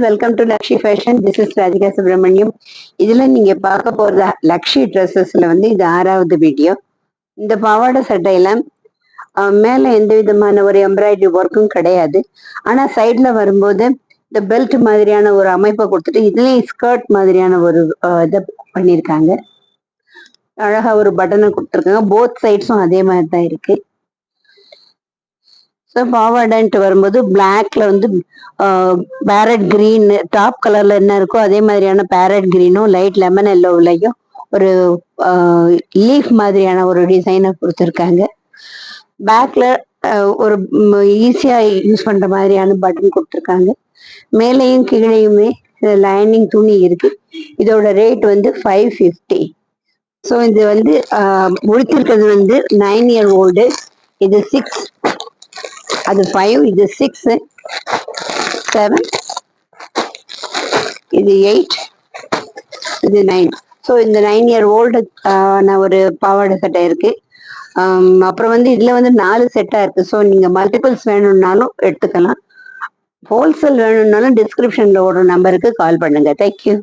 Welcome to லக்ஷி fashion. This is Radhika Subramaniam. இதுல நீங்க பார்க்க போறது லக்ஷி ட்ரெஸ்ஸஸ்ல வந்து இது 6வது வீடியோ. இந்த பாவாடை சட்டையில மேல எந்த விதமான ஒரு எம்ப்ராய்டரி ஒர்க்கும் கிடையாது. ஆனா சைட்ல வரும்போது இந்த பெல்ட் மாதிரியான ஒரு அமைப்பை கொடுத்துட்டு இதுலயும் ஸ்கர்ட் மாதிரியான ஒரு இதை பண்ணியிருக்காங்க. அழகா ஒரு பட்டனை கொடுத்துருக்காங்க. போத் சைட்ஸும் அதே மாதிரி தான் இருக்கு. ஸோ பாவாடைன்ட்டு வரும்போது பிளாக்ல வந்து பேரட் கிரீன், டாப் கலர்ல என்ன இருக்கோ அதே மாதிரியான பேரட் கிரீனும் லைட் லெமன் எல்லோவுலையும் ஒரு லீஃப் மாதிரியான ஒரு டிசைனை கொடுத்துருக்காங்க. பேக்ல ஒரு ஈஸியா யூஸ் பண்ற மாதிரியான பட்டன் கொடுத்துருக்காங்க. மேலேயும் கீழேயுமே லைனிங் துணி இருக்கு. இதோட ரேட் வந்து 550. ஸோ இது வந்து முடிச்சிருக்கிறது வந்து 9 இயர் ஓல்டு. இது 6, அது 5, இது 6, 7, இது 8, இது 9. ஸோ இந்த 9 இயர் ஓல்டு ஒரு பாவாடை சட்டை இருக்கு. அப்புறம் வந்து இதுல வந்து 4 செட்டா இருக்கு. ஸோ நீங்க மல்டிபிள்ஸ் வேணும்னாலும் எடுத்துக்கலாம். ஹோல்சேல் வேணும்னாலும் டிஸ்கிரிப்ஷன்ல ஒரு நம்பருக்கு கால் பண்ணுங்க. தேங்க்யூ.